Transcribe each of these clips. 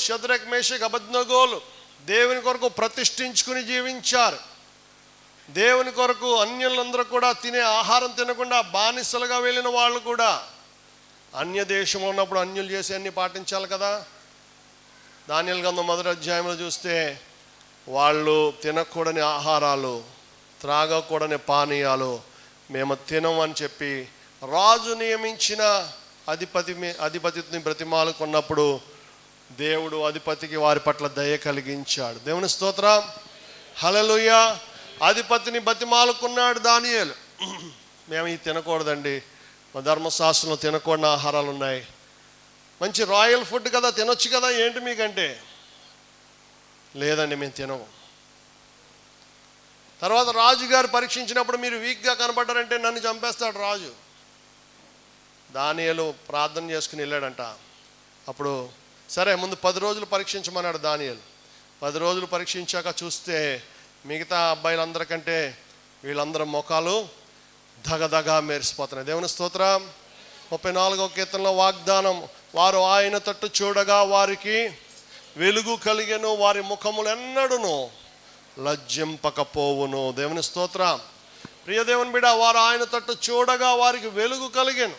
Shadrach Meshach అబేద్నెగోలు దేవుని కొరకు ప్రతిష్ఠించుకుని జీవించారు. దేవుని కొరకు అన్యులందరూ కూడా తినే ఆహారం తినకుండా బానిసలుగా వెళ్ళిన వాళ్ళు కూడా అన్య దేశంలో ఉన్నప్పుడు అన్యులు చేసి అన్ని పాటించాలి కదా. దానియేలు గ్రంథం 1వ అధ్యాయంలో చూస్తే వాళ్ళు తినకూడని ఆహారాలు, త్రాగకూడని పానీయాలు మేము తినము అని చెప్పి రాజు నియమించిన అధిపతిని బ్రతిమాలుకున్నప్పుడు దేవుడు అధిపతికి వారి పట్ల దయ కలిగించాడు. దేవుని స్తోత్రం, హల్లెలూయా. అధిపతిని బతిమాలుకున్నాడు దానియేలు, మేము ఇది తినకూడదండి, మా ధర్మశాస్త్రంలో తినకూడని ఆహారాలు ఉన్నాయి, మంచి రాయల్ ఫుడ్ కదా తినొచ్చు కదా, ఏంటి మీకంటే, లేదండి మేము తినము. తర్వాత రాజుగారు పరీక్షించినప్పుడు మీరు వీక్గా కనబడ్డారంటే నన్ను చంపేస్తాడు రాజు. దానియేలు ప్రార్థన చేసుకుని వెళ్ళాడంట. అప్పుడు సరే ముందు 10 రోజులు పరీక్షించమన్నాడు దానియేలు. 10 రోజులు పరీక్షించాక చూస్తే మిగతా అబ్బాయిలందరికంటే వీళ్ళందరి ముఖాలు దగదగా మెరిసిపోతున్నాయి. దేవుని స్తోత్రం. 34వ కీర్తనలో వాగ్దానం, వారు ఆయన తట్టు చూడగా వారికి వెలుగు కలిగెను, వారి ముఖములు ఎన్నడును లజ్జింపకపోవును. దేవుని స్తోత్రం. ప్రియ దేవుని బిడ్డ, వారు ఆయన తట్టు చూడగా వారికి వెలుగు కలిగెను.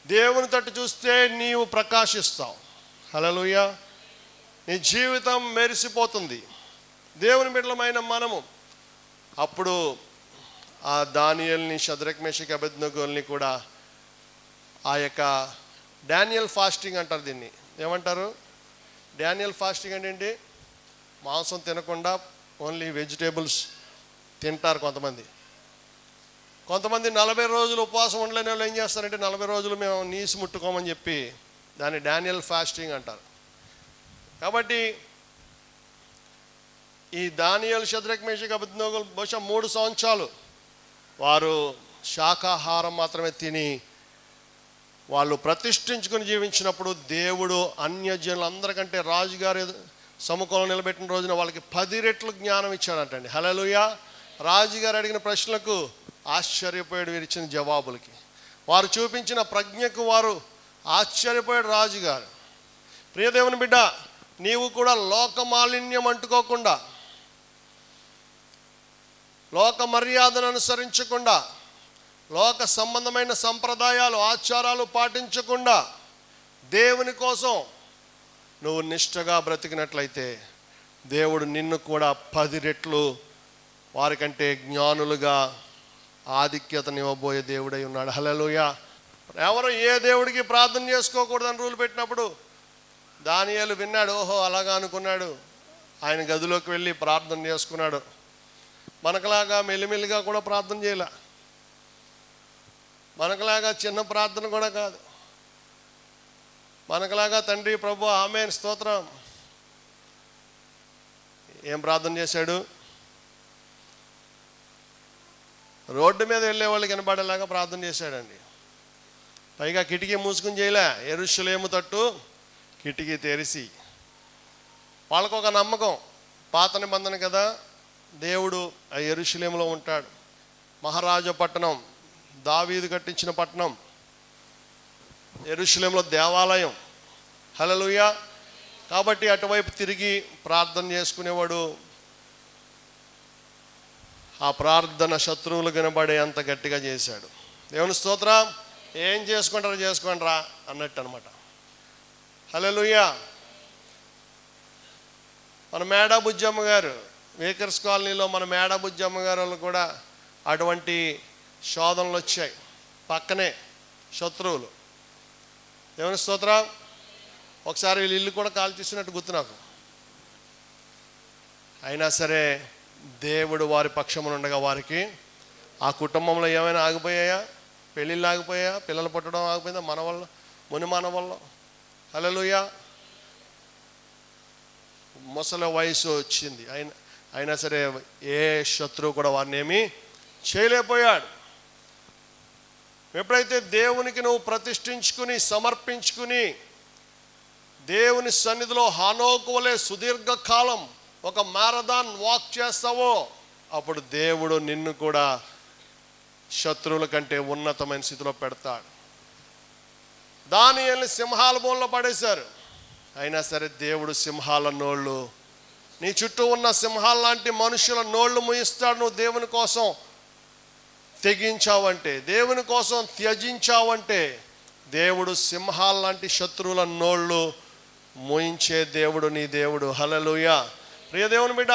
దేవుని తట్టు చూస్తే నీవు ప్రకాశిస్తావు. హల్లెలూయా. నీ జీవితం మెరిసిపోతుంది. దేవుని బిడ్డలమైన మనము అప్పుడు ఆ దానియేలుని, షద్రక్ మేషక్ అబేద్నెగోల్ని కూడా ఆ యొక్క డానియల్ ఫాస్టింగ్ అంటారు. దీన్ని ఏమంటారు? డానియల్ ఫాస్టింగ్ అంటే ఏంటి? మాంసం తినకుండా ఓన్లీ వెజిటేబుల్స్ తింటారు కొంతమంది. 40 రోజులు ఉపవాసం ఉండలేని వాళ్ళు ఏం చేస్తారంటే 40 రోజులు మేము నీసు ముట్టుకోమని చెప్పి దాన్ని డానియల్ ఫాస్టింగ్ అంటారు. కాబట్టి ఈ దానియేలు, షద్రక్ మేషక్ అబేద్నెగోలు బహుశా 3 సంవత్సరాలు వారు శాకాహారం మాత్రమే తిని వాళ్ళు ప్రతిష్ఠించుకుని జీవించినప్పుడు దేవుడు అన్యజనులందరికంటే రాజుగారి సముఖంలో నిలబెట్టిన రోజున వాళ్ళకి 10 రెట్లు జ్ఞానం ఇచ్చాడంటండి. హల్లెలూయా. రాజుగారు అడిగిన ప్రశ్నలకు ఆశ్చర్యపోయాడు వీరు ఇచ్చిన జవాబులకి. వారు చూపించిన ప్రజ్ఞకు వారు ఆశ్చర్యపోయాడు రాజుగారు. ప్రియదేవుని బిడ్డ, నీవు కూడా లోక మాలిన్యం అంటుకోకుండా, లోక మర్యాదను అనుసరించకుండా, లోక సంబంధమైన సంప్రదాయాలు ఆచారాలు పాటించకుండా దేవుని కోసం నువ్వు నిష్ఠగా బ్రతికినట్లయితే దేవుడు నిన్ను కూడా 10 రెట్లు వారికంటే జ్ఞానులుగా ఆధిక్యతనివ్వబోయే దేవుడై ఉన్నాడు. హల్లెలూయా. ఎవరు ఏ దేవుడికి ప్రార్థన చేసుకోకూడదని రూల్ పెట్టినప్పుడు దానియేలు విన్నాడు. ఓహో అలాగా అనుకున్నాడు. ఆయన గదిలోకి వెళ్ళి ప్రార్థన చేసుకున్నాడు. మనకులాగా మెల్లిమెల్లిగా కూడా ప్రార్థన చేయలే, మనకులాగా చిన్న ప్రార్థన కూడా కాదు, మనకులాగా తండ్రి ప్రభు ఆమేన్ స్తోత్రం. ఏం ప్రార్థన చేశాడు? రోడ్డు మీద వెళ్ళే వాళ్ళు కనబడేలాగా ప్రార్థన చేశాడండి. పైగా కిటికీ మూసుకుని చేయలే, యెరూషలేము తట్టు కిటికీ తెరిచి. వాళ్ళకు ఒక నమ్మకం, పాత నిబంధన కదా, దేవుడు ఆ యెరూషలేములో ఉంటాడు. మహారాజా పట్టణం, దావీదు కట్టించిన పట్టణం, యెరూషలేములో దేవాలయం. హల్లెలూయా. కాబట్టి అటువైపు తిరిగి ప్రార్థన చేసుకునేవాడు. ఆ ప్రార్థన శత్రువులు కనబడే అంత గట్టిగా చేశాడు. దేవుని స్తోత్రం. ఏం చేసుకుంటారో చేసుకోండిరా అన్నట్టు అనమాట. హల్లెలూయా. మన మేడా బుజ్జమ్మ గారు, వేకర్స్ కాలనీలో మన మేడా బుజ్జమ్మ గారు కూడా అటువంటి శోధనలు వచ్చాయి. పక్కనే శత్రువులు. దేవుని స్తోత్రం. ఒకసారి వీళ్ళు ఇల్లు కూడా కాల్ చేసినట్టు గుర్తు నాకు. అయినా సరే దేవుడు వారి పక్షమున ఉండగా వారికి ఆ కుటుంబంలో ఏమైనా ఆగిపోయాయా? పెళ్ళిళ్ళు ఆగిపోయాయా? పిల్లలు పుట్టడం ఆగిపోయిందా? మన వల్ల, మన వల్ల. హల్లెలూయా. ముసలి వయసు వచ్చింది, అయినా సరే ఏ శత్రువు కూడా వారిని ఏమీ చేయలేకపోయాడు. ఎప్పుడైతే దేవునికి నువ్వు ప్రతిష్ఠించుకుని సమర్పించుకుని దేవుని సన్నిధిలో హానోకు వలె సుదీర్ఘకాలం ఒక మారథాన్ వాక్ చేస్తావో అప్పుడు దేవుడు నిన్ను కూడా శత్రువుల కంటే ఉన్నతమైన స్థితిలో పెడతాడు. దానియేలుని సింహాల బోన్లో పడేశారు. అయినా సరే దేవుడు సింహాల నోళ్ళు, నీ చుట్టూ ఉన్న సింహాల లాంటి మనుషుల నోళ్ళు ముయిస్తాడు. నువ్వు దేవుని కోసం తెగించావంటే, దేవుని కోసం త్యజించావంటే దేవుడు సింహాల లాంటి శత్రువుల నోళ్ళు మోయించే దేవుడు నీ దేవుడు. హల్లెలూయా. ప్రియ దేవుని బిడ్డ,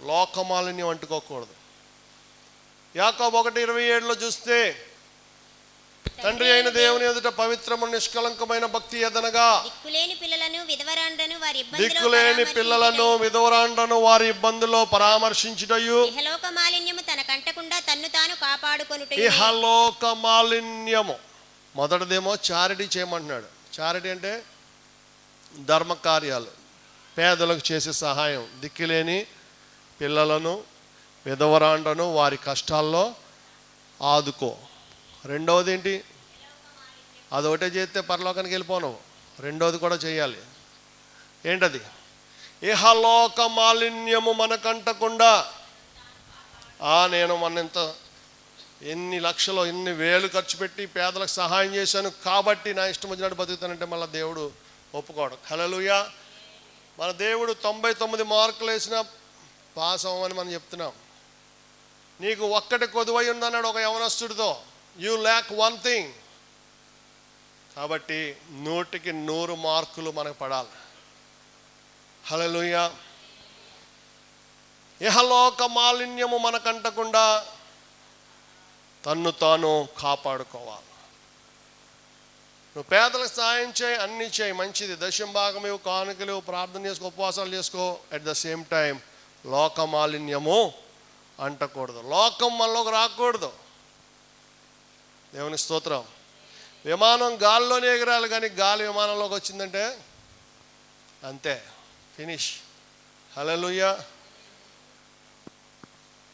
లోకమాలిన్యం అంటుకోకూడదు. యాకోబు 1:27 చూస్తే, తండ్రి అయిన దేవుని ఎదుట పవిత్రము నిష్కలంకమైన భక్తి ఎదనగా దిక్కులేని పిల్లలను విధవరాండ్రను వారి ఇబ్బందుల్లో పరామర్శించుటయు, ఇహలోక మాలిన్యము తనకంటకుండా తన్ను తాను కాపాడుకొనుటయు. ఇహలోక మాలిన్యము మొదటిదేమో చారిటీ చేయమంటున్నాడు. చారిటీ అంటే ధర్మ కార్యాలు, పేదలకు చేసే సహాయం, దిక్కులేని పిల్లలను విధవరాండ్రను వారి కష్టాల్లో ఆదుకో. రెండవది ఏంటి? అదొకటే చేస్తే పరలోకానికి వెళ్ళిపోను, రెండవది కూడా చేయాలి. ఏంటది? ఇహలోక మాలిన్యము మనకంటకుండా. నేను మొన్న ఎన్ని లక్షలు ఎన్ని వేలు ఖర్చు పెట్టి పేదలకు సహాయం చేశాను కాబట్టి నా ఇష్టం వచ్చినట్టు బతుకుతానంటే మళ్ళీ దేవుడు ఒప్పుకోవడం. హల్లెలూయా. మన దేవుడు 99 మార్కులు వేసినా పాస్ అవ్వమని మనం చెప్తున్నాం. నీకు ఒక్కటి కొదువై ఉందన్నాడు ఒక యవనస్తుడితో, యూ ల్యాక్ వన్ థింగ్. కాబట్టి 100కి 100 మార్కులు మనకు పడాలి. హల్లెలూయా. ఇహలోక మాలిన్యము మనకంటకుండా తన్ను తాను కాపాడుకోవాలి. నువ్వు పేదలకు సాయం చేయి, అన్నీ చేయి, మంచిది. దశమ భాగం ఇవ్వు, కానుకలు, ప్రార్థన చేసుకో, ఉపవాసాలు చేసుకో. అట్ ద సేమ్ టైం లోక మాలిన్యము అంటకూడదు, లోకం మనలోకి రాకూడదు. దేవుని స్తోత్రం. విమానం గాల్లోనే ఎగరాలి, కానీ గాలి విమానంలోకి వచ్చిందంటే అంతే, ఫినిష్. హల్లెలూయా.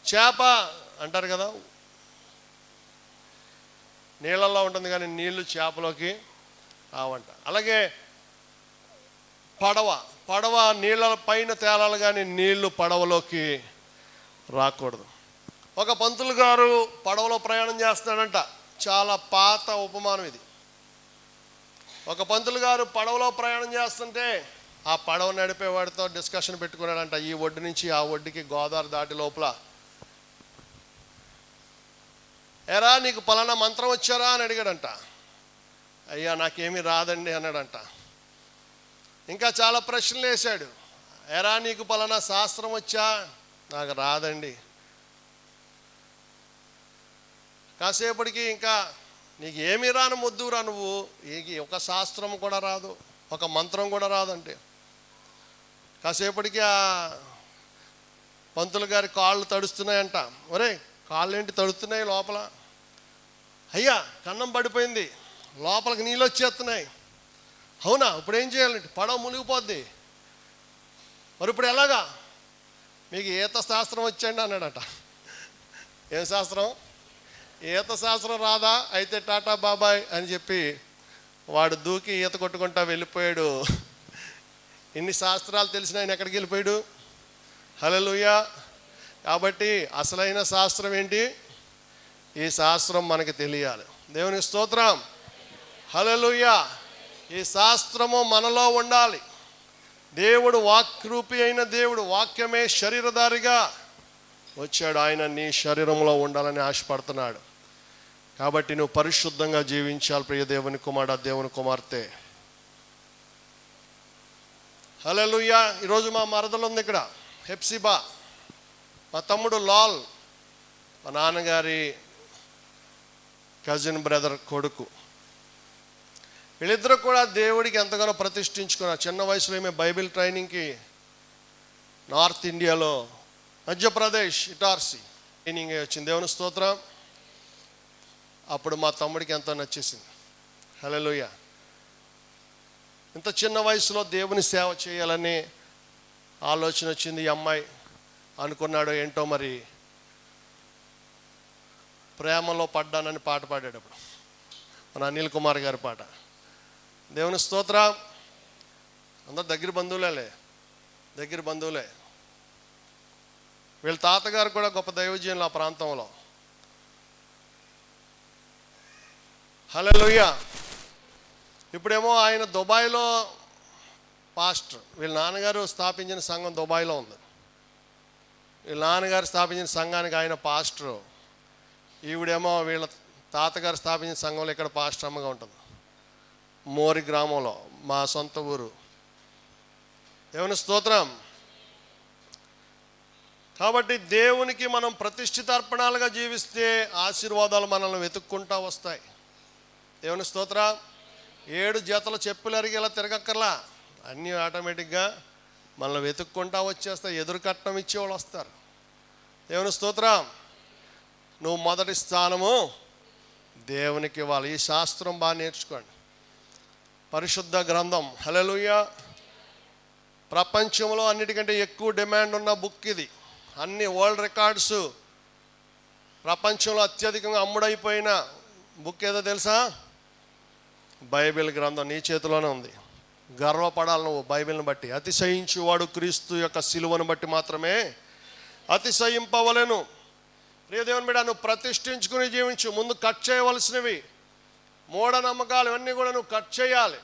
చేప అంటారు కదా, నీళ్ళల్లో ఉంటుంది కానీ నీళ్లు చేపలోకి రావంట. అలాగే పడవ నీళ్ళ పైన తేలాలి కానీ నీళ్లు పడవలోకి రాకూడదు. ఒక పంతులు గారు పడవలో ప్రయాణం చేస్తున్నాడంట. చాలా పాత ఉపమానం ఇది. ఒక పంతులు గారు పడవలో ప్రయాణం చేస్తుంటే ఆ పడవ నడిపేవాడితో డిస్కషన్ పెట్టుకున్నాడంట. ఈ ఒడ్డు నుంచి ఆ ఒడ్డుకి గోదావరి దాటి లోపల, ఎరా నీకు పలానా మంత్రం వచ్చారా అని అడిగాడంట. అయ్యా నాకేమీ రాదండి అన్నాడంట. ఇంకా చాలా ప్రశ్నలు వేశాడు. ఎరా నీకు పలానా శాస్త్రం వచ్చా? నాకు రాదండి. కాసేపటికి ఇంకా నీకు ఏమీ రాను మొద్దురా నువ్వు, ఒక శాస్త్రం కూడా రాదు, ఒక మంత్రం కూడా రాదంటే. కాసేపటికి ఆ పంతులు గారి కాళ్ళు తడుస్తున్నాయంట. ఒరే కాళ్ళు ఏంటి తడుస్తున్నాయి లోపల? అయ్యా కన్నం పడిపోయింది, లోపలికి నీళ్ళు వచ్చేస్తున్నాయి. అవునా, ఇప్పుడు ఏం చేయాలంటే పడవ మునిగిపోద్ది. మరి ఇప్పుడు ఎలాగా? మీకు ఈత శాస్త్రం వచ్చండి అన్నాడట. ఏం శాస్త్రం? ఈత శాస్త్రం రాదా? అయితే టాటా బాబాయ్ అని చెప్పి వాడు దూకి ఈత కొట్టుకుంటా వెళ్ళిపోయాడు. ఇన్ని శాస్త్రాలు తెలిసిన ఆయన ఎక్కడికి వెళ్ళిపోయాడు? హల్లెలూయా. కాబట్టి అసలైన శాస్త్రం ఏంటి? ఈ శాస్త్రం మనకి తెలియాలి. దేవునికి స్తోత్రం. హల్లెలూయా. ఈ శాస్త్రము మనలో ఉండాలి. దేవుడు వాక్రూపి అయిన దేవుడు, వాక్యమే శరీరధారిగా వచ్చాడు. ఆయన నీ శరీరంలో ఉండాలని ఆశపడుతున్నాడు. కాబట్టి నువ్వు పరిశుద్ధంగా జీవించాలి ప్రియ దేవుని కుమారుడా, దేవుని కుమార్తె. హల్లెలూయా. ఈరోజు మా మరదలు ఉంది ఇక్కడ, హెప్సిబా. మా తమ్ముడు లాల్, మా నాన్నగారి కజిన్ బ్రదర్ కొడుకు. వీళ్ళిద్దరూ కూడా దేవుడికి ఎంతగానో ప్రతిష్ఠించుకున్నారు. చిన్న వయసులో ఏమే బైబిల్ ట్రైనింగ్కి నార్త్ ఇండియాలో మధ్యప్రదేశ్ ఇటార్సీ ట్రైనింగ్ వచ్చింది. దేవుని స్తోత్రం. అప్పుడు మా తమ్ముడికి ఎంతో నచ్చేసింది. హల్లెలూయా. ఇంత చిన్న వయసులో దేవుని సేవ చేయాలని ఆలోచన వచ్చింది ఈ అమ్మాయి. అనుకున్నాడు ఏంటో మరి, ప్రేమలో పడ్డానని పాట పాడేటప్పుడు మన అనిల్ కుమార్ గారి పాట. దేవుని స్తోత్రం. అందరు దగ్గర బంధువులే. వీళ్ళ తాతగారు కూడా గొప్ప దైవజనులు ఆ ప్రాంతంలో. హల్లెలూయా. ఇప్పుడేమో ఆయన దుబాయ్లో పాస్టర్. వీళ్ళ నాన్నగారు స్థాపించిన సంఘం దుబాయ్లో ఉంది. వీళ్ళ నాన్నగారు స్థాపించిన సంఘానికి ఆయన పాస్టరు. ఈవిడేమో వీళ్ళ తాతగారు స్థాపించిన సంఘంలో ఇక్కడ పాస్టర్ అమ్మగా ఉంటుంది. మోరి గ్రామంలో, మా సొంత ఊరు. దేవుని స్తోత్రం. కాబట్టి దేవునికి మనం ప్రతిష్ఠితార్పణాలుగా జీవిస్తే ఆశీర్వాదాలు మనల్ని వెతుక్కుంటా వస్తాయి. దేవుని స్తోత్రం. 7 జతల చెప్పులు అరిగేలా తిరగక్కర్లా, అన్నీ ఆటోమేటిక్గా మనల్ని వెతుక్కుంటా వచ్చేస్తాయి. ఎదురు కట్నం ఇచ్చేవాళ్ళు వస్తారు. దేవుని స్తోత్రం. నువ్వు మొదటి స్థానము దేవునికి ఇవ్వాలి. ఈ శాస్త్రం బాగా నేర్చుకోండి. పరిశుద్ధ గ్రంథం. హల్లెలూయా. ప్రపంచంలో అన్నిటికంటే ఎక్కువ డిమాండ్ ఉన్న బుక్ ఇది. అన్ని వరల్డ్ రికార్డ్స్ ప్రపంచంలో అత్యధికంగా అమ్ముడైపోయిన బుక్ ఏదో తెలుసా? బైబిల్ గ్రంథం. నీ చేతిలోనే ఉంది. గర్వపడాలి నువ్వు బైబిల్ని బట్టి. అతిశయించువాడు క్రీస్తు యొక్క సిలువను బట్టి మాత్రమే అతిశయింపవలెను. ప్రియ దేవుని బిడ్డ, నువ్వు ప్రతిష్ఠించుకుని జీవించు. ముందు కట్ చేయవలసినవి మూఢనమ్మకాలు ఇవన్నీ కూడా నువ్వు కట్ చేయాలి.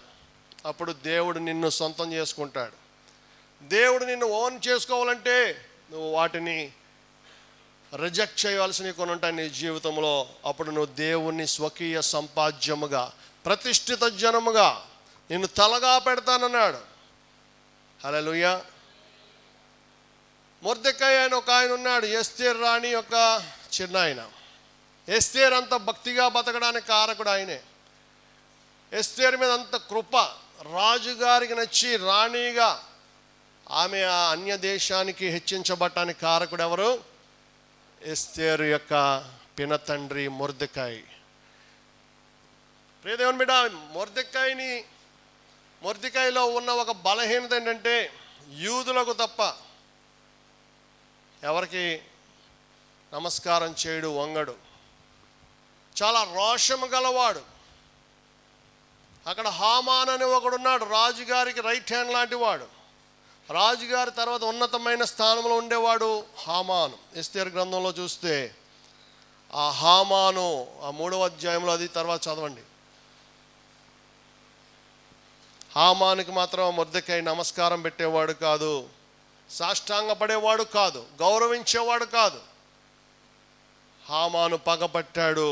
అప్పుడు దేవుడు నిన్ను సొంతం చేసుకుంటాడు. దేవుడు నిన్ను ఓన్ చేసుకోవాలంటే నువ్వు వాటిని రిజెక్ట్ చేయవలసినవి కొన్ని ఉంటాయి నీ జీవితంలో. అప్పుడు నువ్వు దేవుణ్ణి స్వకీయ సంపాద్యముగా, ప్రతిష్ఠిత జనముగా నిన్ను తలగా పెడతానన్నాడు. హల్లెలూయా. మొర్దెకాయి అని ఒక ఆయన ఉన్నాడు, ఎస్తేర్ రాణి యొక్క చిన్న ఆయన. ఎస్తేర్ అంత భక్తిగా బతకడానికి కారకుడు ఆయనే. ఎస్తేర్ మీద అంత కృప, రాజుగారికి నచ్చి రాణిగా ఆమె ఆ అన్య దేశానికి హెచ్చించబట్టానికి కారకుడు ఎవరు? ఎస్తేర్ యొక్క పినతండ్రి మొర్దెకాయి. ప్రియదేవుని బిడ్డ, మొర్దెకాయిలో ఉన్న ఒక బలహీనత ఏంటంటే యూదులకు తప్ప ఎవరికి నమస్కారం చేయడు, వంగడు. చాలా రోషము గలవాడు. అక్కడ హామాన్ అని ఒకడున్నాడు, రాజుగారికి రైట్ హ్యాండ్ లాంటి వాడు. రాజుగారి తర్వాత ఉన్నతమైన స్థానంలో ఉండేవాడు హామాను. ఎస్తేర్ గ్రంథంలో చూస్తే ఆ హామాను ఆ 3వ అధ్యాయంలో, అది తర్వాత చదవండి. హామానికి మాత్రం మొర్దెకాయి నమస్కారం పెట్టేవాడు కాదు, సాష్టాంగపడేవాడు కాదు, గౌరవించేవాడు కాదు. హామాను పగపట్టాడు,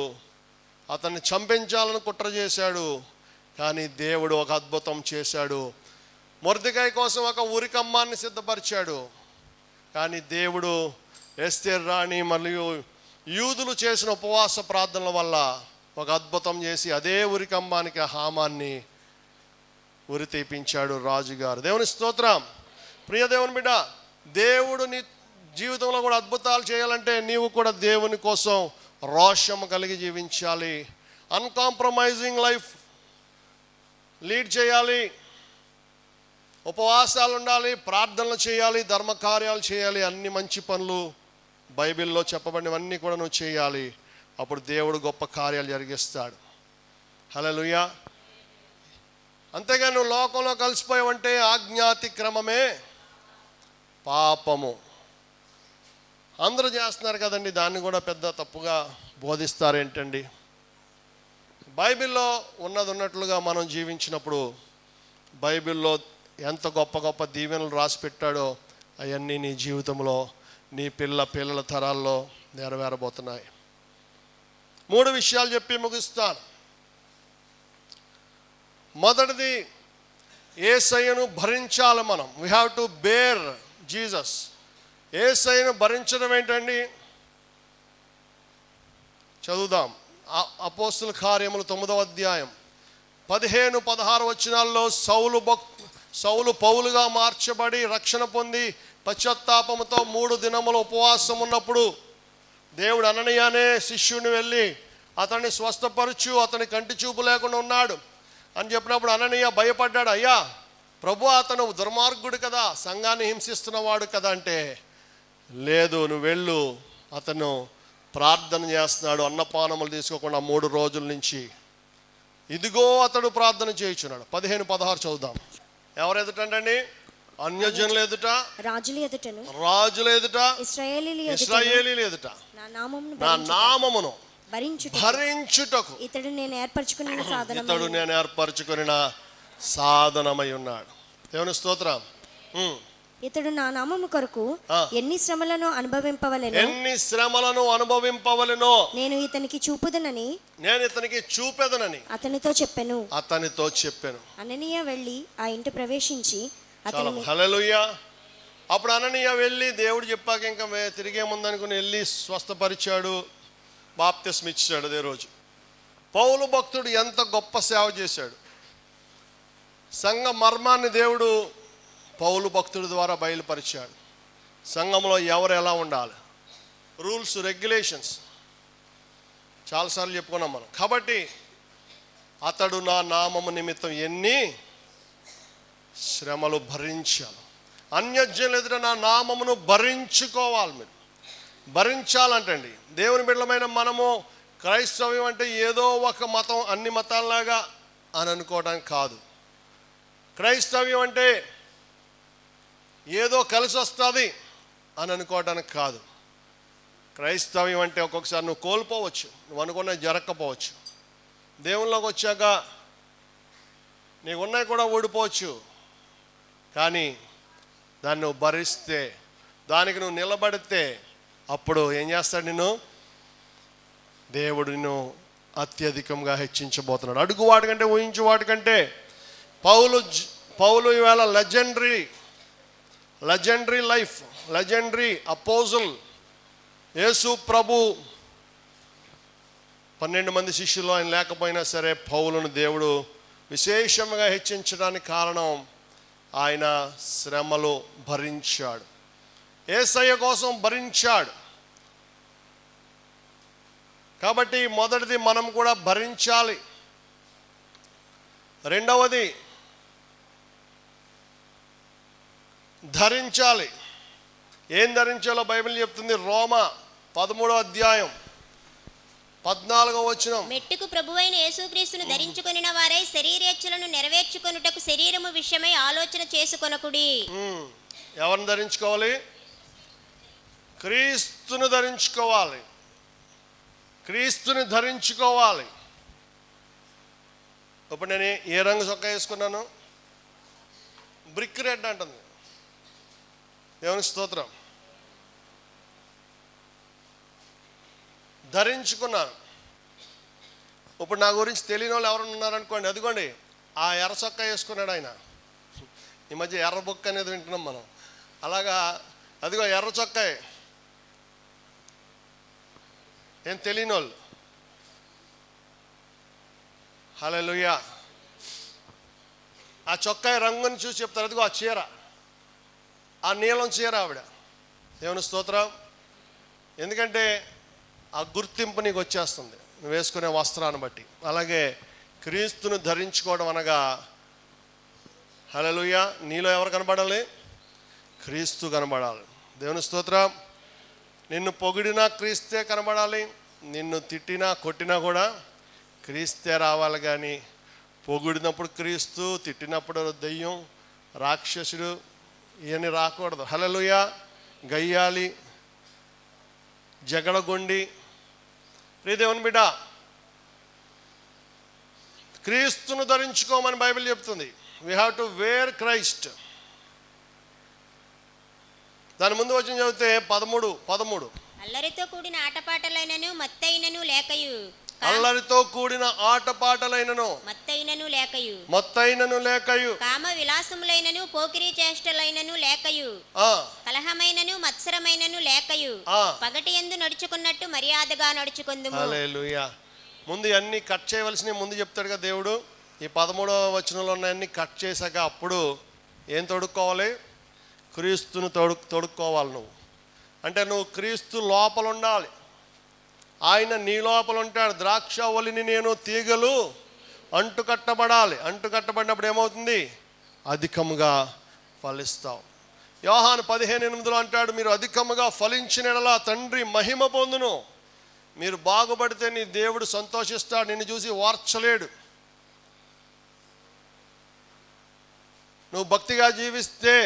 అతన్ని చంపించాలని కుట్ర చేశాడు. కానీ దేవుడు ఒక అద్భుతం చేశాడు. మొర్దెకాయి కోసం ఒక ఉరికమ్మాన్ని సిద్ధపరిచాడు. కానీ దేవుడు ఎస్తేర్ రాణి మరియు యూదులు చేసిన ఉపవాస ప్రార్థనల వల్ల ఒక అద్భుతం చేసి అదే ఉరికమ్మానికి హామాన్ని ఉరి తీపించాడు రాజుగారు. దేవుని స్తోత్రం. ప్రియ దేవుని బిడ్డ, దేవుడు నీ జీవితంలో కూడా అద్భుతాలు చేయాలంటే నీవు కూడా దేవుని కోసం రోషము కలిగి జీవించాలి. అన్కాంప్రమైజింగ్ లైఫ్ లీడ్ చేయాలి. ఉపవాసాలు ఉండాలి, ప్రార్థనలు చేయాలి, ధర్మకార్యాలు చేయాలి. అన్ని మంచి పనులు బైబిల్లో చెప్పబడినవన్నీ కూడా నువ్వు చేయాలి. అప్పుడు దేవుడు గొప్ప కార్యాలు జరిగిస్తాడు. హల్లెలూయా. అంతేగా నువ్వు లోకంలో కలిసిపోయావంటే ఆజ్ఞాతిక్రమమే పాపము. అందరూ చేస్తున్నారు కదండి, దాన్ని కూడా పెద్ద తప్పుగా బోధిస్తారేంటండి? బైబిల్లో ఉన్నది ఉన్నట్లుగా మనం జీవించినప్పుడు బైబిల్లో ఎంత గొప్ప గొప్ప దీవెనలు రాసి పెట్టాడో అవన్నీ నీ జీవితంలో, నీ పిల్లల తరాల్లో నెరవేరబోతున్నాయి. 3 విషయాలు చెప్పి ముగిస్తాను. మొదటిది, యేసయ్యను భరించాలి మనం. We have to bear Jesus. యేసయ్యను భరించడం ఏంటండి? చదువుదాం. అపోస్తుల కార్యములు 9వ అధ్యాయం 15-16 వచనాల్లో సౌలు పౌలుగా మార్చబడి రక్షణ పొంది పశ్చాత్తాపముతో 3 దినముల ఉపవాసం ఉన్నప్పుడు దేవుడు అననీయ అనే శిష్యుని వెళ్ళి అతన్ని స్వస్థపరచు, అతని కంటి చూపు లేకుండా ఉన్నాడు అని చెప్పినప్పుడు అననీయ భయపడ్డాడు. అయ్యా ప్రభు, అతను దుర్మార్గుడు కదా, సంఘాన్ని హింసిస్తున్నవాడు కదా అంటే, లేదు నువ్వు వెళ్ళు, అతను ప్రార్థన చేస్తున్నాడు, అన్నపానములు తీసుకోకుండా 3 రోజుల నుంచి. ఇదిగో అతడు ప్రార్థన చేయించున్నాడు. 15-16 చదువుదాం. ఎవరు ఎదుటండి? అన్యజనుల ఎదుట, రాజుల ఎదుట, ఇశ్రాయేలీల ఎదుట నా నామమును భరించుటకు ఇతడు నేను ఏర్పరచుకున్న సాధనమై ఉన్నాడు. దేవుని స్తోత్రం. ఇతడు నా నామము కొరకు ఎన్ని శ్రమలను అనుభవింపవలెనో నేను ఇతనికి చూపుదనని అతనితో చెప్పెను. అననీయ వెళ్ళి ఆ ఇంటి ప్రవేశించి హల్లెలూయా. అప్పుడు అననీయ వెళ్ళి దేవుడు చెప్పాక ఇంకా తిరిగేముందనుకుని వెళ్ళి స్వస్థపరిచాడు, బాప్తిస్మ ఇచ్చాడు. అదే రోజు పౌలు భక్తుడు ఎంత గొప్ప సేవ చేశాడు. సంఘ మర్మాన్ని దేవుడు పౌలు భక్తుడి ద్వారా బయలుపరిచాడు. సంఘంలో ఎవరు ఎలా ఉండాలి, రూల్స్ రెగ్యులేషన్స్ చాలాసార్లు చెప్పుకున్నాం మనం. కాబట్టి అతడు నా నామము నిమిత్తం ఎన్ని శ్రమలు భరించాలి. అన్యజనుల ఎదుట నా నామమును భరించుకోవాలి. మీరు భరించాలంటండి. దేవుని బిడ్డలమైన మనము క్రైస్తవ్యం అంటే ఏదో ఒక మతం అన్ని మతాల్లాగా అని అనుకోవడానికి కాదు. క్రైస్తవ్యం అంటే ఏదో కలిసి వస్తుంది అని అనుకోవడానికి కాదు. క్రైస్తవ్యం అంటే ఒక్కొక్కసారి నువ్వు కోల్పోవచ్చు, నువ్వు అనుకున్నది జరగకపోవచ్చు. దేవుళ్ళలోకి వచ్చాక నీకు ఉన్నాయి కూడా ఓడిపోవచ్చు. కానీ దాన్ని నువ్వు భరిస్తే, దానికి నువ్వు నిలబడితే అప్పుడు ఏం చేస్తాడు? దేవుడు నిన్ను అత్యధికంగా హెచ్చించబోతున్నాడు. అడుగు వాటికంటే ఊహించు వాటికంటే పౌలు ఈవేళ లెజెండరీ లైఫ్, లెజెండరీ అపోజల్. యేసు ప్రభు 12 మంది శిష్యులు ఆయన లేకపోయినా సరే పౌలును దేవుడు విశేషంగా హెచ్చించడానికి కారణం ఆయన శ్రమలు భరించాడు, యేసయ్య కోసం భరించాడు. కాబట్టి మొదటిది మనం కూడా భరించాలి. రెండవది ధరించాలి. ఏం ధరించాలో బైబిల్ చెప్తుంది. రోమా 13వ అధ్యాయం 14వ వచనం. మెట్టుకు ప్రభువైన యేసుక్రీస్తును ధరించుకొనిన వారై శరీరేచ్ఛలను నెరవేర్చుకొనుటకు శరీరము విషయమై ఆలోచన చేసుకొనకుడి. ఎవరిని ధరించుకోవాలి? క్రీస్తును ధరించుకోవాలి. క్రీస్తుని ధరించుకోవాలి. ఇప్పుడు నేను ఏ రంగు చొక్కా వేసుకున్నాను? బ్రిక్ రెడ్ అంటుంది. దేవుని స్తోత్రం. ధరించుకున్నాను. ఇప్పుడు నా గురించి తెలియని వాళ్ళు ఎవరైనా ఉన్నారనుకోండి, అదిగోండి ఆ ఎర్ర చొక్కా వేసుకున్నాడు ఆయన. ఈ మధ్య ఎర్ర బొక్క అనేది వింటున్నాం మనం. అలాగా అదిగో ఎర్ర చొక్కా. ఏం తెలియని వాళ్ళు. హల్లెలూయా. ఆ చొక్కా రంగుని చూసి చెప్తారు. అదిగో ఆ చీర, ఆ నీలం చీర ఆవిడ. దేవుని స్తోత్రం. ఎందుకంటే ఆ గుర్తింపు నీకు వచ్చేస్తుంది నువ్వు వేసుకునే వస్త్రాన్ని బట్టి. అలాగే క్రీస్తును ధరించుకోవడం అనగా హల్లెలూయా, నీలో ఎవరు కనబడాలి? క్రీస్తు కనబడాలి. దేవుని స్తోత్రం. నిన్ను పొగిడినా క్రీస్తే కనబడాలి, నిన్ను తిట్టినా కొట్టినా కూడా క్రీస్తే రావాలి. కానీ పొగిడినప్పుడు క్రీస్తు, తిట్టినప్పుడు దెయ్యం, రాక్షసుడు ఇవన్నీ రాకూడదు. హల్లెలూయా. గయ్యాలి, జగడగొండి. ప్రియ దేవుని బిడ్డ, క్రీస్తును ధరించుకోమని బైబిల్ చెప్తుంది. We have to wear Christ. దాని ముందు వచ్చిన చదివితే 13. అల్లరితో కూడిన ఆటపాటలైనను మత్తైనను లేకయు. అల్లరితో కూడిన ఆటపాటలైనను మత్తైనను లేకయు. కామ విలాసములైనను పోకిరీ చేష్టలైనను లేకయు. కలహమైనను మత్సరమైనను లేకయు. పగటి యందు నడుచుకున్నట్టు మర్యాదగా నడుచుకొందుము. హల్లెలూయా. ముందు అన్ని కట్ చేయవలసినవి ముందు చెప్తాడుగా దేవుడు. ఈ 13వ వచనంలో ఉన్నాయన్నీ కట్ చేశాక అప్పుడు ఏం తొడుక్కోవాలి? క్రీస్తును తొడుక్కోవాలి. నువ్వు అంటే నువ్వు క్రీస్తు లోపల ఉండాలి. ఆయన నీ లోపల ఉంటాడు. ద్రాక్ష ఒలిని నేను తీగలు అంటుకట్టబడాలి. అంటుకట్టబడినప్పుడు ఏమవుతుంది? అధికముగా ఫలిస్తావు. యోహాను 15:8 అంటాడు, మీరు అధికముగా ఫలించిన యెడల తండ్రి మహిమ పొందును. మీరు బాగుపడితే నీ దేవుడు సంతోషిస్తాడు, నిన్ను చూసి వార్చలేడు. నువ్వు భక్తిగా జీవిస్తే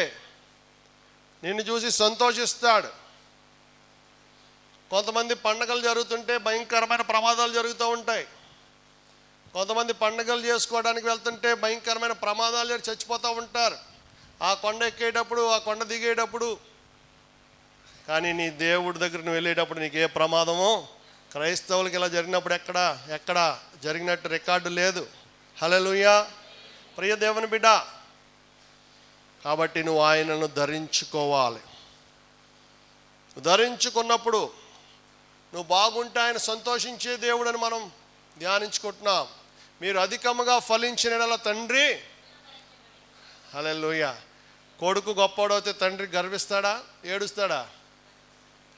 నిన్ను చూసి సంతోషిస్తాడు. కొంతమంది పండగలు జరుగుతుంటే భయంకరమైన ప్రమాదాలు జరుగుతూ ఉంటాయి. కొంతమంది పండగలు చేసుకోవడానికి వెళ్తుంటే భయంకరమైన ప్రమాదాలు జరిగి చచ్చిపోతూ ఉంటారు. ఆ కొండ ఎక్కేటప్పుడు, ఆ కొండ దిగేటప్పుడు. కానీ నీ దేవుడి దగ్గర నువ్వు వెళ్ళేటప్పుడు నీకు ఏ ప్రమాదమో, క్రైస్తవులకి ఇలా జరిగినప్పుడు ఎక్కడ జరిగినట్టు రికార్డు లేదు. హల్లెలూయా. ప్రియ దేవుని బిడ్డ, కాబట్టి నువ్వు ఆయనను ధరించుకోవాలి. ధరించుకున్నప్పుడు నువ్వు బాగుంటే ఆయన సంతోషించే దేవుడని మనం ధ్యానించుకుంటున్నాం. మీరు అధికముగా ఫలించిన యెడల తండ్రి, హల్లెలూయా. కొడుకు గొప్పవాడైతే తండ్రి గర్విస్తాడా, ఏడుస్తాడా?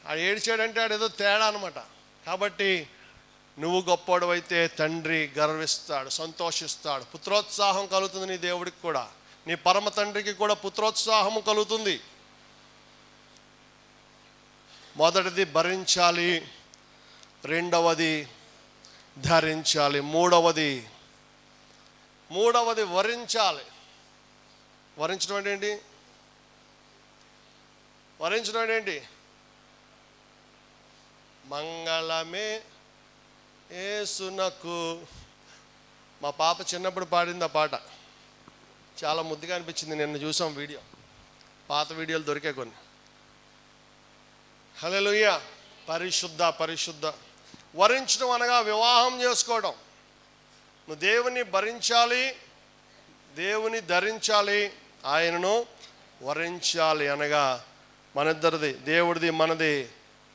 ఆ ఏడిచాడంటే ఆడేదో తేడా అనమాట. కాబట్టి నువ్వు గొప్పవాడు అయితే తండ్రి గర్విస్తాడు, సంతోషిస్తాడు. పుత్రోత్సాహం కలుగుతుంది నీ దేవుడికి కూడా, నీ పరమ తండ్రికి కూడా పుత్రోత్సాహము కలుగుతుంది. మొదటిది భరించాలి, రెండవది ధరించాలి, మూడవది వరించాలి. వరించడం అంటే ఏంటి? వరించడం అంటే ఏంటి? మంగళమే యేసునకు. మా పాప చిన్నప్పుడు పాడింది ఆ పాట, చాలా ముద్దుగా అనిపించింది. నిన్న చూసాం వీడియో, పాత వీడియోలు దొరికే కొన్ని. హల్లెలూయా. పరిశుద్ధ. వరించడం అనగా వివాహం చేసుకోవడం. నువ్వు దేవుని భరించాలి, దేవుని ధరించాలి, ఆయనను వరించాలి. అనగా మనిద్దరిది, దేవుడిది మనది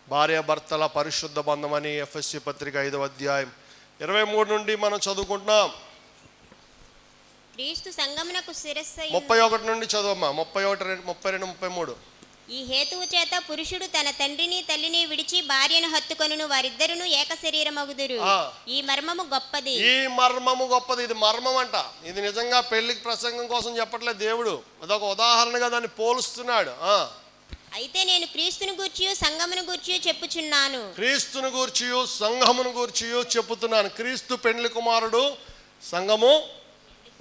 భార్యాభర్తల పరిశుద్ధ బంధం అని ఎఫ్ఎస్సి పత్రిక 5వ అధ్యాయం 23 నుండి మనం చదువుకుంటున్నాం. క్రీస్తు సంగమునకు శిరస్సై 31 నుండి చదవమ్మా. 31, 32, 33. ఈ హేతువు చేత పురుషుడు తన తండ్రిని తల్లిని విడిచి భార్యను హత్తుకొనును, వారిద్దరును ఏక శరీరమగుదురు. ఈ మర్మము గొప్పది. ఇది మర్మం అంట. ఇది నిజంగా పెళ్లికి ప్రసంగం కోసం చెప్పట్లేదు దేవుడు, అదొక ఉదాహరణగా దాన్ని పోలుస్తున్నాడు. అయితే నేను క్రీస్తును గూర్చియు సంఘమును గూర్చియు చెప్పుచున్నాను. క్రీస్తును గూర్చియు సంఘమును గూర్చియు చెప్పుతున్నాను. క్రీస్తు పెండ్లి కుమారుడు, సంఘము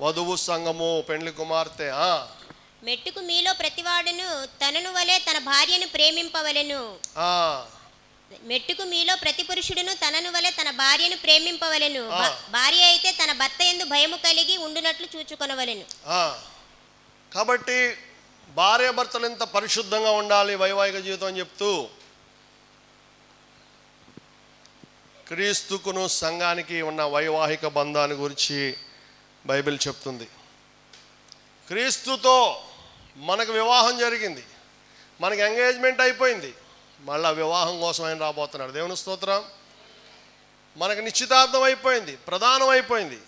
వధువు, సంఘము పెండ్లి కుమార్తె. మెట్టుకు మీలో ప్రతివాడును తనను వలె తన భార్యను ప్రేమింపవలెను. మెట్టుకు మీలో ప్రతి పురుషుడును తనను వలె తన భార్యను ప్రేమింపవలెను. భార్య అయితే తన భర్త యందు భయము కలిగి ఉండునట్లు చూచుకొనవలెను. కాబట్టి భార్య భర్తలు ఎంత పరిశుద్ధంగా ఉండాలి వైవాహిక జీవితం అని చెప్తూ క్రీస్తుకును సంఘానికి ఉన్న వైవాహిక బంధాన్ని గురించి బైబిల్ చెప్తుంది. క్రీస్తుతో మనకు వివాహం జరిగింది, మనకి ఎంగేజ్మెంట్ అయిపోయింది, మళ్ళీ వివాహం కోసం ఆయన రాబోతున్నాడు. దేవుని స్తోత్రం. మనకు నిశ్చితార్థం అయిపోయింది, ప్రధానం అయిపోయింది.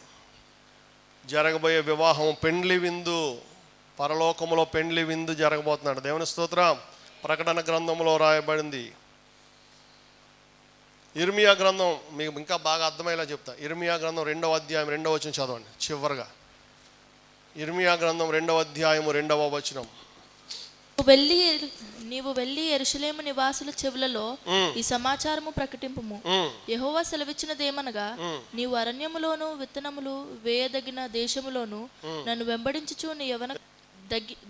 జరగబోయే వివాహం పెండ్లి విందు, పరలోకములో పెండ్లి విందు జరగబోతున్నాడు. దేవుని స్తోత్రం. ప్రకటన గ్రంథంలో రాయబడింది. ఇర్మియా గ్రంథం మీకు ఇంకా బాగా అర్థమయ్యేలా చెప్తా. ఇర్మియా గ్రంథం 2వ అధ్యాయం 2వ వచనం చదవండి చివరిగా. ఇర్మియా గ్రంథం 2వ అధ్యాయము 2వ వచనం. నీవు వెళ్ళి యెరూషలేము నివాసుల చెవులలో ఈ సమాచారము ప్రకటింపుము. యెహోవా సెలవిచ్చినదేమనగా, నీవు అరణ్యములోను విత్తనములు వేయదగిన దేశములోను నన్ను వెంబడించుచు నీ యవన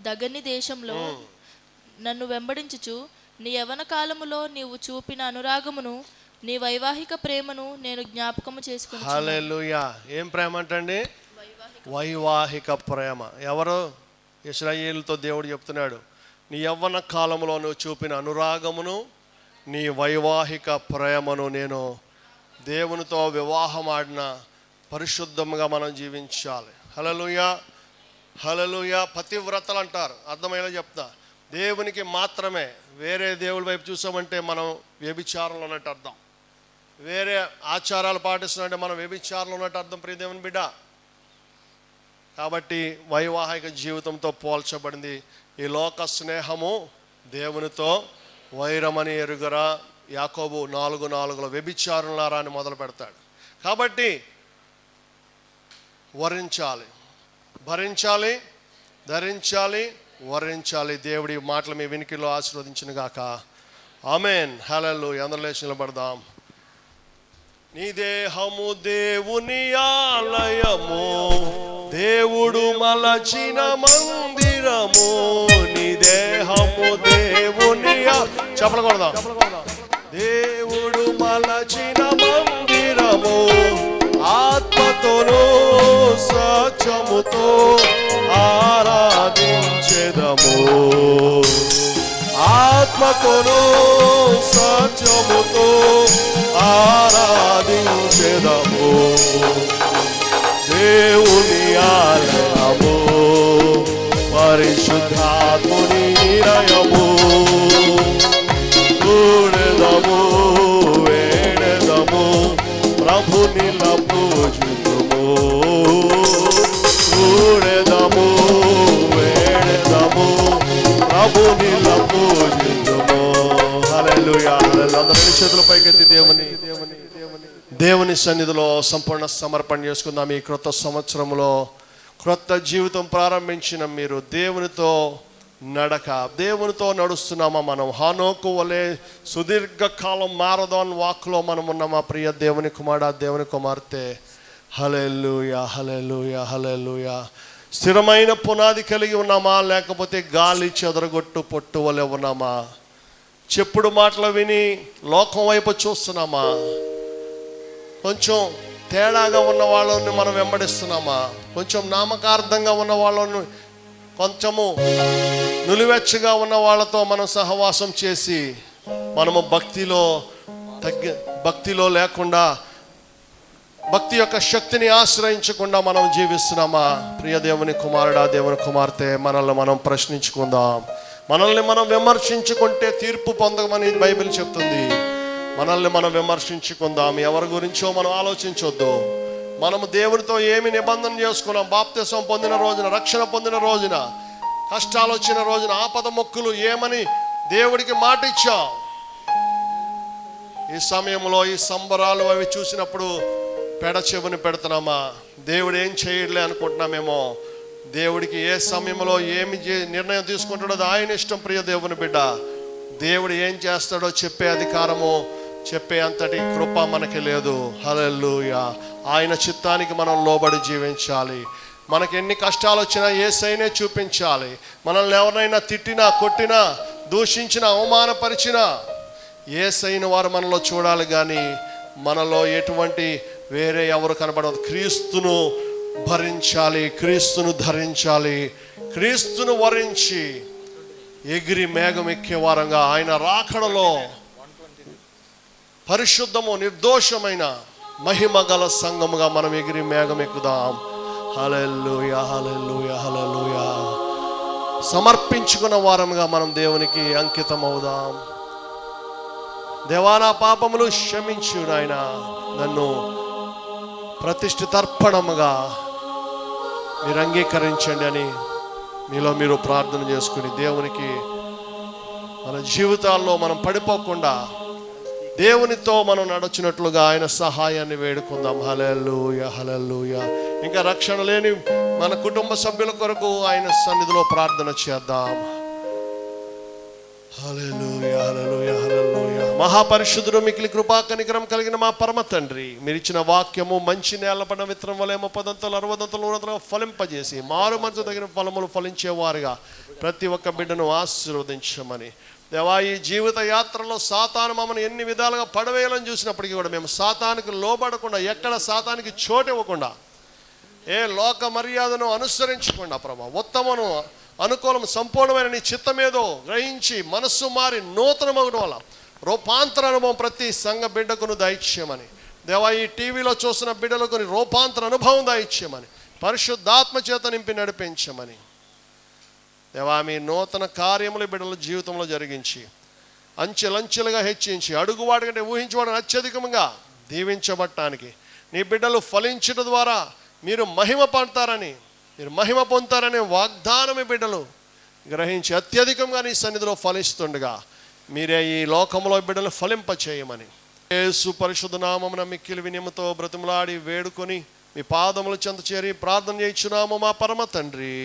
దగని దేశంలో నన్ను వెంబడించుచు నీ యవన కాలములో నీవు చూపిన అనురాగమును నీ వైవాహిక ప్రేమను నేను జ్ఞాపకము చేసుకున్నాను. హల్లెలూయా. ఏం ప్రేమ అంటండి? వైవాహిక ప్రేమ. ఎవరు? ఇశ్రాయేలుతో దేవుడు చెప్తున్నాడు, నీ యవ్వన కాలంలో నువ్వు చూపిన అనురాగమును నీ వైవాహిక ప్రేమను నేను దేవునితో వివాహం ఆడిన పరిశుద్ధంగా మనం జీవించాలి. హల్లెలూయా. హల్లెలూయా. పతివ్రతలు అంటారు. అర్థమయ్యేలా చెప్తా. దేవునికి మాత్రమే. వేరే దేవుడి వైపు చూసామంటే మనం వ్యభిచారంలో ఉన్నట్టు అర్థం. వేరే ఆచారాలు పాటిస్తున్నామంటే మనం వ్యభిచారంలో ఉన్నట్టు అర్థం. ప్రియ దేవుని బిడ్డ, కాబట్టి వైవాహిక జీవితంతో పోల్చబడింది. ఈ లోక స్నేహము దేవునితో వైరమని ఎరుగరా. యాకోబు 4:4 వ్యభిచారులారా అని మొదలు పెడతాడు. కాబట్టి వరించాలి, భరించాలి, ధరించాలి, వరించాలి. దేవుడి మాటలు మీ వినికిలో ఆశీర్వదించును గాక. ఆమేన్. హల్లెలూయా. అందరూ లేచి నిలబడదాం. నీ దేహము దేవుని ఆలయము, దేవుడు మలచిన మందిరము. నీ దేహము దేవుని చెప్పకూడదా? దేవుడు మలచిన మందిరము, ఆత్మతోను సత్యముతో ఆరాధించెదము, ఆత్మతోను సత్యముతో ఆరాధించెదము. దేవుని ఆలయము, పరిశుద్ధాత్ముని నిలయము, కూడెదము వేడెదము ప్రభుని పూజింతుము, కూడెదము వేడెదము ప్రభుని పూజింతుము. హల్లెలూయా. అందరి చేతుల పైకెత్తి దేవుని సన్నిధిలో సంపూర్ణ సమర్పణ చేసుకుందాం. ఈ క్రొత్త సంవత్సరంలో క్రొత్త జీవితం ప్రారంభించిన మీరు దేవునితో నడక, దేవునితో నడుస్తున్నామా? మనం హానోకు వలె సుదీర్ఘకాలం మారథాన్ వాక్లో మనం ఉన్నామా? ప్రియ దేవుని కుమారుడా, దేవుని కుమార్తె, హల్లెలూయా, హల్లెలూయా, హల్లెలూయా. స్థిరమైన పునాది కలిగి ఉన్నామా, లేకపోతే గాలి చెదరగొట్టు పొట్టు వలె ఉన్నామా? చెప్పుడు మాటలు విని లోకం వైపు చూస్తున్నామా? కొంచెం తేడాగా ఉన్న వాళ్ళని మనం వెంబడిస్తున్నామా? కొంచెం నామకార్థంగా ఉన్న వాళ్ళని, కొంచెము నులివెచ్చగా ఉన్న వాళ్ళతో మనం సహవాసం చేసి మనము భక్తిలో లేకుండా, భక్తి యొక్క శక్తిని ఆశ్రయించకుండా మనం జీవిస్తున్నామా? ప్రియ దేవుని కుమారుడా, దేవుని కుమార్తె, మనల్ని మనం ప్రశ్నించుకుందాం. మనల్ని మనం విమర్శించుకుంటే తీర్పు పొందమని బైబిల్ చెప్తుంది. మనల్ని మనం విమర్శించుకుందాం. ఎవరి గురించో మనం ఆలోచించొద్దు. మనము దేవునితో ఏమి నిబంధన చేసుకున్నాం? బాప్తిసం పొందిన రోజున, రక్షణ పొందిన రోజున, కష్టాలు వచ్చిన రోజున, ఆపద మొక్కులు ఏమని దేవుడికి మాట ఇచ్చాం. ఈ సమయంలో ఈ సంబరాలు అవి చూసినప్పుడు పెడ చెవుని పెడుతున్నామా? దేవుడు ఏం చేయట్లే అనుకుంటున్నామేమో. దేవుడికి ఏ సమయంలో ఏమి నిర్ణయం తీసుకుంటాడో ఆయన ఇష్టం. ప్రియ దేవుని బిడ్డ, దేవుడు ఏం చేస్తాడో చెప్పే అధికారము, చెప్పే అంతటి కృప మనకి లేదు. హల్లెలూయా. ఆయన చిత్తానికి మనం లోబడి జీవించాలి. మనకి ఎన్ని కష్టాలు వచ్చినా యేసయ్యనే చూపించాలి. మనల్ని ఎవరైనా తిట్టినా, కొట్టినా, దూషించినా, అవమానపరిచినా యేసయ్యను వారు మనలో చూడాలి. కానీ మనలో ఎటువంటి వేరే ఎవరు కనబడదు. క్రీస్తును భరించాలి, క్రీస్తును ధరించాలి, క్రీస్తును వరించి ఎగిరి మేఘం ఎక్కే వారంగా ఆయన రాకడలో పరిశుద్ధము, నిర్దోషమైన, మహిమ గల సంఘముగా మనం ఎగిరి మేఘం ఎక్కుదాం. హల్లెలూయా, హల్లెలూయా, హల్లెలూయా. సమర్పించుకున్న వారముగా మనం దేవునికి అంకితం అవుదాం. దేవా, నా పాపములు క్షమించు నాయన, నన్ను ప్రతిష్ఠితార్పణముగా మీరు అంగీకరించండి అని మీలో మీరు ప్రార్థన చేసుకుని దేవునికి మన జీవితాల్లో మనం పడిపోకుండా దేవునితో మనం నడుచున్నట్లుగా ఆయన సహాయాన్ని వేడుకుందాం. హల్లెలూయా, హల్లెలూయా. ఇంకా రక్షణ లేని మన కుటుంబ సభ్యుల కొరకు ఆయన సన్నిధిలో ప్రార్థన చేద్దాం. హల్లెలూయా, హల్లెలూయా, హల్లెలూయా. మహాపరిశుద్ధుడు, మిక్కిలి కృపా కనికరం కలిగిన మా పరమ తండ్రి, మీరు ఇచ్చిన వాక్యము మంచి నేలపడిన విత్తనం వలె 30 60 100 ఫలింపజేసి మారు మనసు తగిన ఫలములు ఫలించేవారుగా ప్రతి ఒక్క బిడ్డను ఆశీర్వదించమని దేవా, ఈ జీవిత యాత్రలో సాతాను మమ్మల్ని ఎన్ని విధాలుగా పడవేయాలని చూసినప్పటికీ కూడా మేము సాతానికి లోబడకుండా, ఎక్కడ సాతానికి చోటు ఇవ్వకుండా, ఏ లోక మర్యాదను అనుసరించకుండా ప్రభా, ఉత్తమను, అనుకూలం, సంపూర్ణమైన నీ చిత్తమేదో గ్రహించి మనస్సు మారి నూతనమవడం వల్ల రూపాంతర అనుభవం ప్రతి సంఘ బిడ్డకును దయచేయమని దేవా, ఈ టీవీలో చూసిన బిడ్డలకు రూపాంతర అనుభవం దయచేయమని, పరిశుద్ధాత్మ చేత నింపి నడిపించమని దేవా, మీ నూతన కార్యములు బిడ్డల జీవితంలో జరిగించి అంచెలంచెలుగా హెచ్చించి అడుగువాడి కంటే ఊహించవాడిని అత్యధికంగా దీవించబడటానికి నీ బిడ్డలు ఫలించడం ద్వారా మీరు మహిమ పొందుతారనే వాగ్దానమే బిడ్డలు గ్రహించి అత్యధికంగా నీ సన్నిధిలో ఫలిస్తుండగా మీరే ఈ లోకంలో బిడ్డలు ఫలింపచేయమని యేసు పరిశుద్ధ నామమున మిక్కిలి వినయముతో బ్రతిమలాడి వేడుకొని మీ పాదముల చెంత చేరి ప్రార్థన చేయించున్నాము మా పరమ తండ్రి.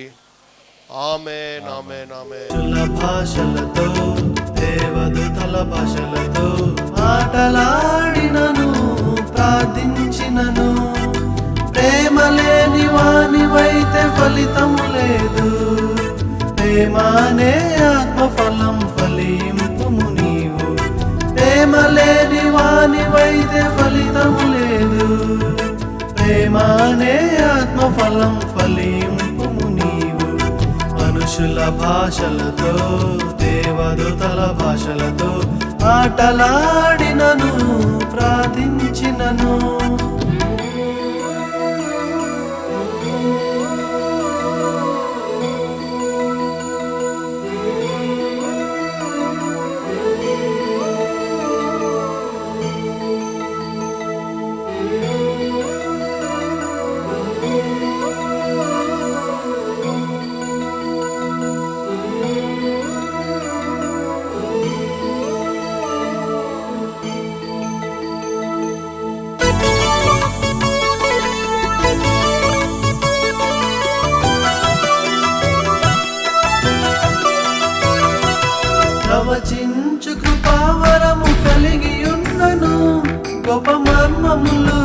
ఆమేన్, ఆమేన్, ఆమేన్. భాషలతో, దేవదూతల భాషలతో మాటలాడినను, ప్రార్థించినను, ప్రేమ లేని వానివైతే ఫలితము లేదు. ప్రేమనే ఆత్మఫలం ఫలింపుము నీవు. ప్రేమ లేని వానివైతే ఫలితము లేదు. ప్రేమ ప్రేమ అనే ఆత్మఫలం ఫలింపుము నీవు. మనుషుల భాషలతో దేవదూతల భాషలతో ఆటలాడినను ప్రార్థించినను. ప్రవచించు కృపావరము కలిగి ఉన్నను, గొప్ప మర్మములు